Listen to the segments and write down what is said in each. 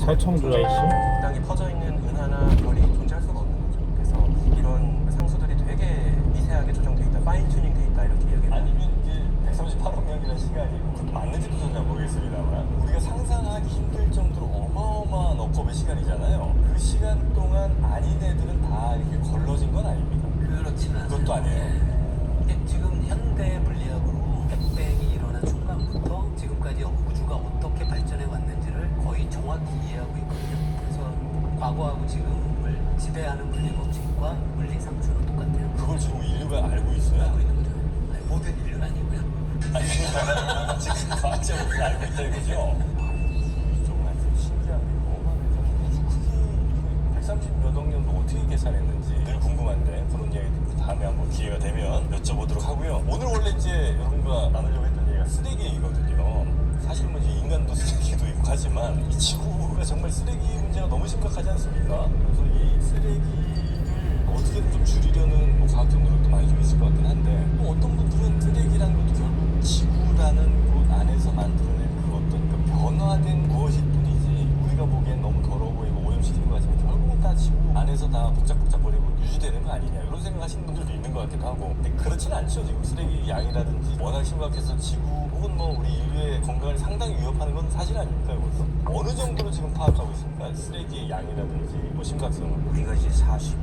살청조야 이씨. 땅에 퍼져 있는 은하나 별이 존재할 수가 없는 거죠. 그래서 이런 상수들이 되게 미세하게 조정돼 있다, 파인 튜닝 돼 있다 이렇게 이야기를. 아니면 이제 138억 년이라는 시간이 맞는지도 잘 모르겠습니다만 우리가 상상하기 힘들 정도로 어마어마한 억겁의 시간이잖아요. 그 시간 동안 아닌 애들은 다 이렇게 걸러진 건 아닙니다. 그렇지는 않아요. 그것도 아니에요. 근데 지금 현대 물리학으로 빅뱅이 일어난 순간부터 지금까지 우주가 어떻게 발전해 왔는지를 거의 정확히 이해하고 있거든요. 그래서 과거하고 지금을 지배하는 물리 법칙과 물리 상수는 똑같아요. 그걸 지금 인류가 알고 있어요? 알고 있는 거죠. 아니, 모든 인류는 아니고요. 아니 지금 과학적으로 알고 있다 이거죠? 정말 신기한 게 너무 크기 130몇 억 년도 어떻게 계산했는지 늘 궁금한데 그런 이야기 다음에 한번 기회가 되면 여쭤보도록 하고요. 오늘 원래 이제 여러분과 나누려고 했던 얘기가 쓰레기 얘기거든요. 사실 뭐 이제 인간도 쓰레기도 있고 하지만 이 지구가 정말 쓰레기 문제가 너무 심각하지 않습니까? 그래서 이 쓰레기를 어떻게든 좀 줄이려는 뭐 과학적 노력도 많이 좀 있을 것 같긴 한데 또 어떤 분들은 쓰레기라는 것도 결국 지구라는 곳 안에서 만들어낸 그 어떤 그 변화된 무엇일 뿐이지 우리가 보기엔 너무 더러워 보이고 오염시키는 것 같지만 결국은 다 지구 안에서 다 복잡복잡거리고 유지되는 거 아니냐 이런 생각하시는 분들도 있는 것 같기도 하고 근데 그렇지는 않죠. 지금 쓰레기 양이라든지 워낙 심각해서 지구 혹은 뭐 우리 인류의 건강을 상당히 위협하는 건 사실 아닙니까? 이것도 어느 정도로 지금 파악하고 있습니까? 쓰레기의 양이라든지 뭐 심각성을. 우리가 이제 45년,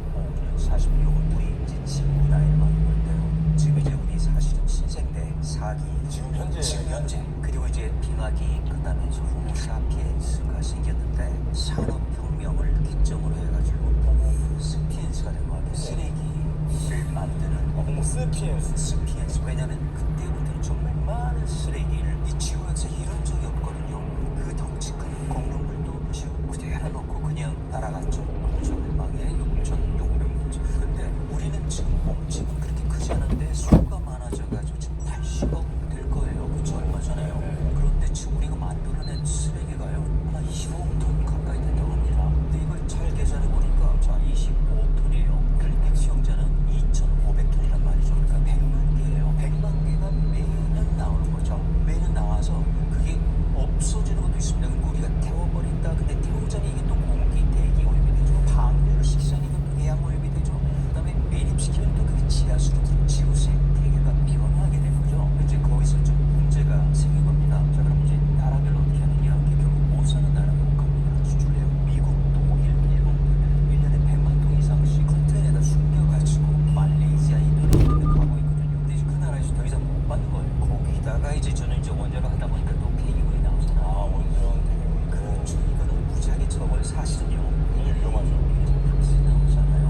46년 우리 이제 지구 나이를 맞는 건데요. 지금 이제 우리 사실은 신생대 4기 지금 현재 그리고 이제 빙하기 끝나면서 호모사피엔스가 생겼는데 산업혁명을 기점으로 해가지고 호모스피엔스가 된 거 같아요. 쓰레기를 만드는 스피엔스. 왜냐면 그때부터는 정말 많은 쓰레기를 이 지구에서 이런 적이 없거든요. 그 덩치 큰 공룡들도 지구 그대로 놓고 그냥 날아갔죠. 절망의 6,600년. 근데 우리는 지금 몸집은 그렇게 크지 않은데 수가 많아져가지고 지금 80억 될 거예요. 그쵸? 얼마 전에요. 그런데 지금 우리가 만들어낸 쓰레기가요. 아마 25억 톤 가까이 된다고 합니다. 근데 이걸 잘 계산해보니까 자 25억 톤이에요. 올림픽 수영자는 2,500톤이란 말이죠. 그러니까 100만 개예요. 100만 개가 매년 나오는 거죠. 매년 나와서 그게 없어지는 것도 있습니다. 그럼 우리가 태워버린다. 근데 태우자니 이게 또 공기, 대기 오염이 되죠. 방류를 시키자니 이건 또 해양 오염이 되죠. 그다음에 매립시키면 또 그게 지하수로 지구 생태계가 변하게 되는 거죠. 이제 거기서 좀 문제가 생긴 겁니다. 자 그럼 이제 나라별로 어떻게 하느냐? 결국 못 사는 나라가 갑니다. 수출해요. 미국, 독일, 일본 1년에 100만 톤 이상씩 컨테이너에다 숨겨가지고 말레이시아, 인도네시아에 가고 있거든요. 근데 이제 그 나라에서 더 이상 못 받는 거예요. 거기다가 이제 저는 이제 원자로 하다 보니까 또 폐기물이 나오잖아요. 원전 폐기물. 그렇죠. 이거는 무지하게 처벌 사실은요. 굉장히 위험하죠. 확실히 나오잖아요.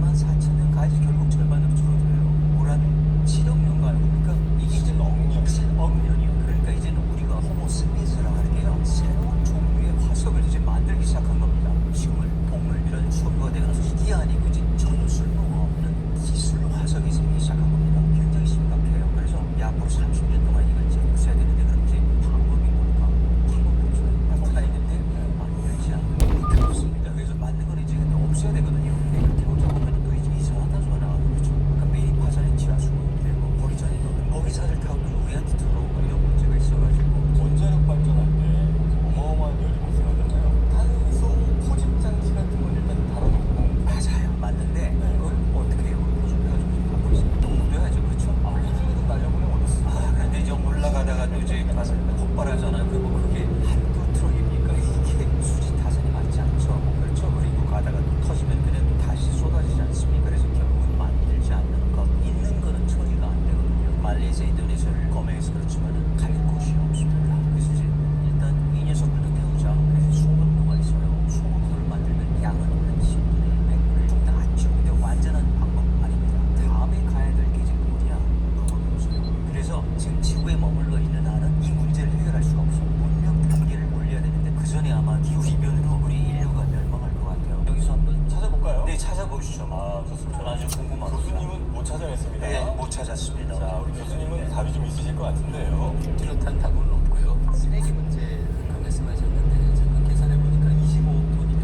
24,000년 가지 결국 절반으로 줄어들어요. 우란 7억 년 가요. 그러니까 이게 이제 7억 년이요. 그러니까 이제는 우리가 호모스피엔스라고 하는 게요. 새로운 종류의 화석을 이제 만들기 시작한 겁니다. 식물, 동물 이런 소류가 되면서 이게 아니고 이제 전혀 쓸모없는 기술 화석이 생기기 시작한 겁니다. 굉장히 심각해요. 그래서 앞으로 30년 동안 이걸 이제 없애야 되는데 그럼 이제 방법이 뭘까? 방법이 없어요. 나타나있는데 만들지 않는 게 없습니다. 그래서 만든 건 이제 근데 없애야 되거든요. 근데 이렇게 오자 보면 또 이제 이산화탄소가 나오는 거죠. 아까 매립 화산에 지하수 되고 거기 전에 또 거기사를 타고 우리한테 들어오고 이런 문제가 있어가지고 원자력 발전할 때 어마어마한 열이 발생하잖아요. 탄소 포집 장치 같은 건 일단 달아놓고 맞아요. 맞는데 이걸 어떻게 해요? 포집해가지고 갖고 있으면 동도해야죠. 그렇죠? 우주에도 날려보내면 어떻습니까? 근데 이제 올라가다가 또 이제 가서 폭발하잖아요. 그리고 그게 한두 트럭입니까? 이게 수지 타산이 맞지 않죠. 그렇죠. 그리고 가다가 또 터지면 그냥 다시 쏟아지지 않습니까? 그래서 결국은 만들지 않는 것. 있는 거는 처리가 안 되거든요. 말레이시아, 인도네시아를 검해서 그렇지만은 갈 곳이 없습니다. 그래서 이제 일단 이 녀석들도 태우자. 그래서 소금도가 있어요. 소금도를 만들면 양은 한 10분의 100분의 좀 낫죠. 근데 완전한 방법 아닙니다. 다음에 가야 될 게 이제 뭐냐? 방법이 없어요. 그래서 지금 지구에 머물러 있는 한은 이 문제를 해결할 수가 없어. 문명 단계를 올려야 되는데 그 전에 아마 기후 이변으로 우리 인류가 멸망할 것 같아요. 여기서 한번 찾아볼까요? 네 찾아보시죠. 좋습니다. 저는 아주 궁금합니다. 교수님은 못 찾아냈습니다. 네, 못 찾았습니다. 자, 우리 교수님은 답이 좀 있으실 것 같은데요. 뚜렷한 답은 없고요. 쓰레기 문제 아까 말씀하셨는데 잠깐 계산해 보니까 25톤이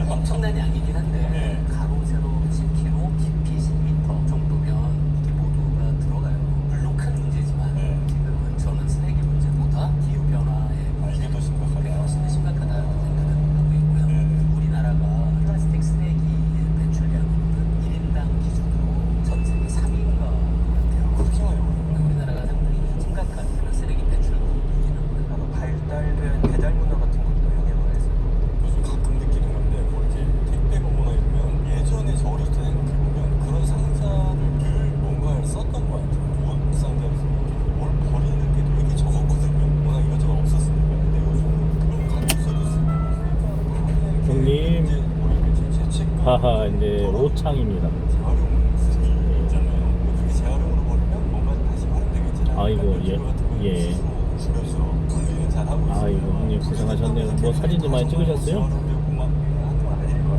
엄청난 양이긴 한데 네. 가로 세로 10km, 깊이 10m 정도면 이게 모두가 들어가요. 물론 큰 문제지만 네. 지금은 저는 쓰레기 문제보다 기후 변화의 하하 이제 오창입니다. 재활용 쓰기 있잖아요. 그렇게 재활용으로 버리면 뭔가 다시 활용되겠지. 아이고, 예. 주면서 분리는 잘 하고 있어요. 아이고 형님 고생하셨네요. 뭐 사진도 많이 찍으셨어요? 재활용되고 막 한동 안 아닐 것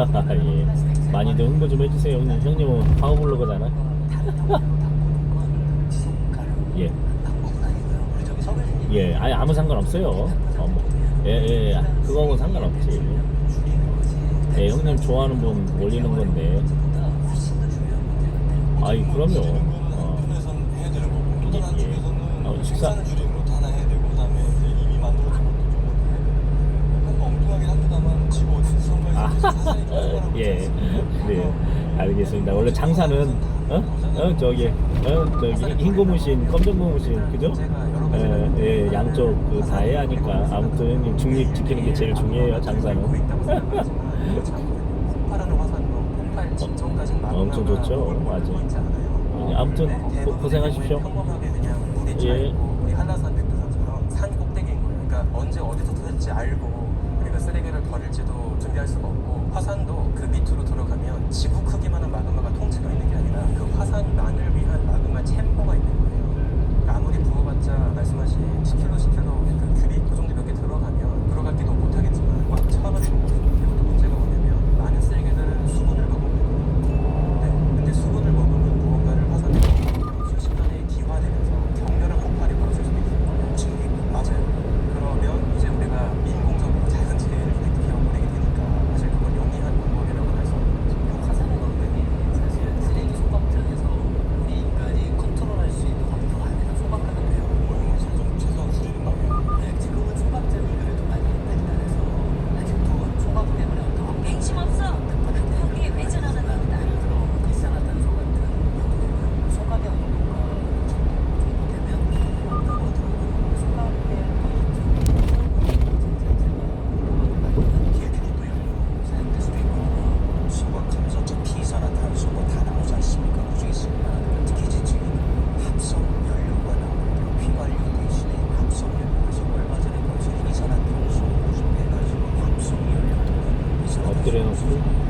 같아요. 하하 예. 많이들 홍보 좀 해주세요 형님. 형님은 파워블로거잖아. 다른 형태로 바꾸는 건 지속 가능한 예. 방법은 아니고요. 우리 저기 서울님 예, 아니 아무 상관없어요. 예, 그거하고는 상관없지. 예, 형님 좋아하는 분 올리는 건데. 훨씬 더 중요한 문제인데 아이 그럼요. 한편에서는 해야 되는 거고 또 다른 예. 쪽에서는 식사- 생산을 줄이는 것도 하나 해야 되고 그다음에 이제 이미 만들어진 것도 좀 해야 되고 약간 엉뚱하게 한두 다만 치고 선거에서 사상이 좀 하라고 예, 네, 알겠습니다. 원래 장사는 저기 흰 고무신, 검정 고무신, 그죠? 예, 양쪽 그 다 해야 하니까 아무튼 형님 중립 지키는 게 제일 중요해요. 장사는. 폭발하는 화산도 폭발 직전까지는 엄청 좋죠. 맞아요. 아무튼 고생하십시오. 평범하게 그냥 물이 예. 차있고 우리 한라산 백두산처럼 산 꼭대기인 거예요. 그러니까 언제 어디서 터질지 알고 우리가 쓰레기를 버릴지도 준비할 수가 없고 화산도 그 밑으로 들어가면 지구 크기만한 마그마가 통째로 있는 게 아니라 그 화산만을 위한 마그마 챔버가 있는 거예요. 그러니까 아무리 부어봤자 말씀하신 10kg, 10kg 그 큐빅 그 정도 몇 개 들어가면 들어가기도 못하겠지만 꽉 차가지고 그리고 또 문제가 뭐냐면 많은 쓰레기들은 수분을 먹어요. 근데 수분을 먹으면 무언가를 화산에 순식간에 기화되면서 격렬한 폭발이 벌어질 수도 있어요. 맞아요. 그러면 이제 우리가 인공적으로 자연재해를 일으켜버리게 되니까 사실 그건 용이한 방법이라고 할 수 없는 거죠. 화산의 원인이 사실 쓰레기 소각장에서 우리 인간이 컨트롤할 수 있는 환경 안에서 소각하면 돼요. 오염을 좀 최소한 줄이는 방향. 네, 지금은 소각장이 그래도 많이 발달해서 아직도 소각 때문에 어떤 관심 없어. 거기 회전하는 겁니다. 예를 들어 일산화탄소 같은 경우에는 소각의 온도가 정도 되면 어떤 어디로는 소각의 얘들이 또 연료 사용될 수도 있거든요. 소각하면서 저 피산화탄소 다 나오지 않습니까? 그중에 특히 이제 지금 합성 연료가 나오는데 휘발유 대신에 합성 연료에서 얼마 전에 거기서 이산화탄소 모집해가지고 합성 연료 또는 엎드려 놓고